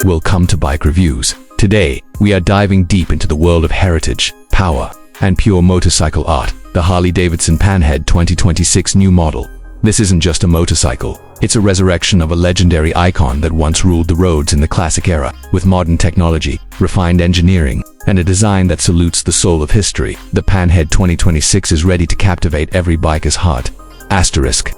Welcome to Bike Reviews. Today, we are diving deep into the world of heritage, power, and pure motorcycle art, the Harley Davidson Panhead 2026 new model. This isn't just a motorcycle, it's a resurrection of a legendary icon that once ruled the roads in the classic era, with modern technology, refined engineering, and a design that salutes the soul of history. The Panhead 2026 is ready to captivate every biker's heart.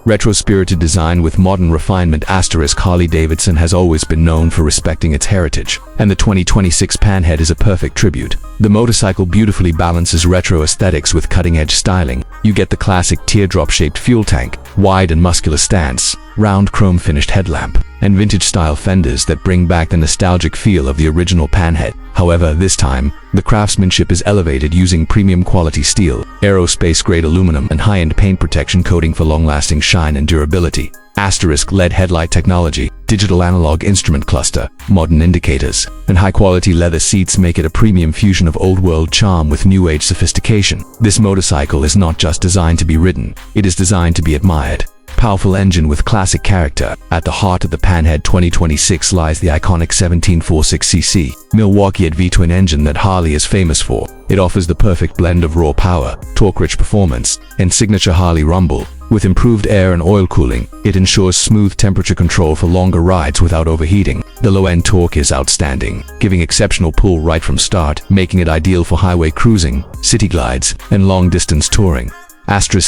Retro-spirited design with modern refinement. Harley Davidson has always been known for respecting its heritage, and the 2026 Panhead is a perfect tribute. The motorcycle beautifully balances retro aesthetics with cutting-edge styling. You get the classic teardrop-shaped fuel tank, wide and muscular stance, round chrome-finished headlamp, and vintage-style fenders that bring back the nostalgic feel of the original Panhead. However, this time, the craftsmanship is elevated using premium quality steel, aerospace-grade aluminum, and high-end paint protection coating for long-lasting shine and durability. LED headlight technology, digital analog instrument cluster, modern indicators, and high-quality leather seats make it a premium fusion of old-world charm with new-age sophistication. This motorcycle is not just designed to be ridden, it is designed to be admired. Powerful engine with classic character. At the heart of the Panhead 2026 lies the iconic 1746cc Milwaukee V-twin engine that Harley is famous for. It offers the perfect blend of raw power, torque-rich performance, and signature Harley rumble. With improved air and oil cooling, it ensures smooth temperature control for longer rides without overheating. The low-end torque is outstanding, giving exceptional pull right from start, making it ideal for highway cruising, city glides, and long-distance touring.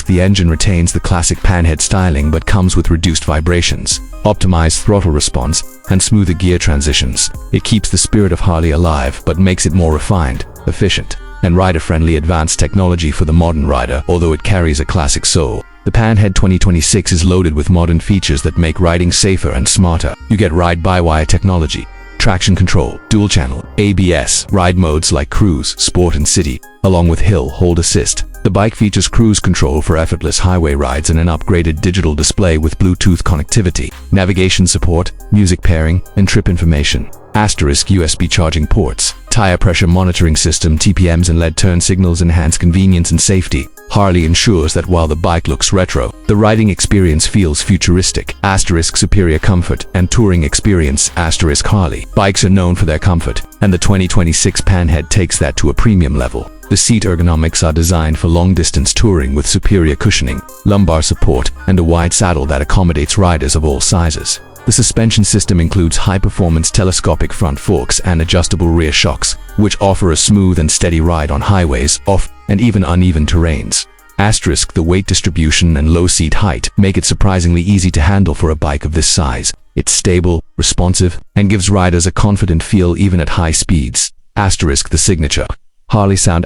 The engine retains the classic Panhead styling but comes with reduced vibrations, optimized throttle response, and smoother gear transitions. It keeps the spirit of Harley alive but makes it more refined, efficient, and rider-friendly. Advanced technology for the modern rider, although it carries a classic soul. The Panhead 2026 is loaded with modern features that make riding safer and smarter. You get ride-by-wire technology, traction control, dual-channel, ABS, ride modes like cruise, sport, and city, along with hill hold assist. The bike features cruise control for effortless highway rides and an upgraded digital display with Bluetooth connectivity, navigation support, music pairing, and trip information. USB charging ports, tire pressure monitoring system, TPMs, and LED turn signals enhance convenience and safety. Harley ensures that while the bike looks retro, the riding experience feels futuristic. Superior comfort and touring experience. Harley bikes are known for their comfort, and the 2026 Panhead takes that to a premium level. The seat ergonomics are designed for long-distance touring with superior cushioning, lumbar support, and a wide saddle that accommodates riders of all sizes. The suspension system includes high-performance telescopic front forks and adjustable rear shocks, which offer a smooth and steady ride on highways, off, and even uneven terrains. The weight distribution and low seat height make it surprisingly easy to handle for a bike of this size. It's stable, responsive, and gives riders a confident feel even at high speeds. The signature Harley sound.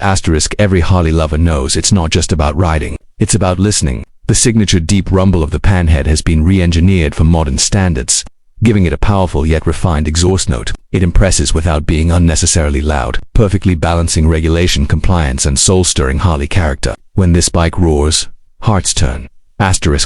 Every Harley lover knows it's not just about riding, it's about listening. The signature deep rumble of the Panhead has been re-engineered for modern standards, giving it a powerful yet refined exhaust note. It impresses without being unnecessarily loud, perfectly balancing regulation compliance and soul-stirring Harley character. When this bike roars, hearts turn.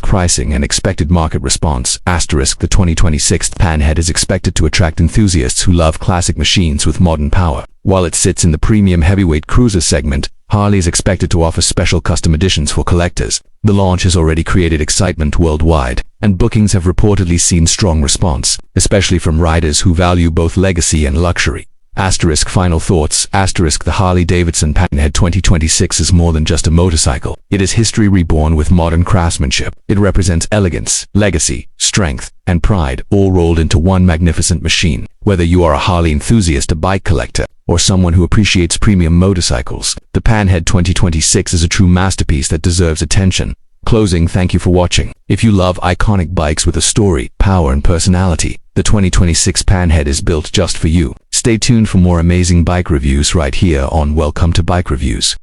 Pricing and expected market response. The 2026 Panhead is expected to attract enthusiasts who love classic machines with modern power. While it sits in the premium heavyweight cruiser segment, Harley is expected to offer special custom editions for collectors. The launch has already created excitement worldwide, and bookings have reportedly seen strong response, especially from riders who value both legacy and luxury. Final thoughts. The Harley Davidson Panhead 2026 is more than just a motorcycle. It is history reborn with modern craftsmanship. It represents elegance, legacy, strength, and pride, all rolled into one magnificent machine. Whether you are a Harley enthusiast, a bike collector, or someone who appreciates premium motorcycles, the Panhead 2026 is a true masterpiece that deserves attention. Closing, thank you for watching. If you love iconic bikes with a story, power, and personality, the 2026 Panhead is built just for you. Stay tuned for more amazing bike reviews right here on Welcome to Bike Reviews.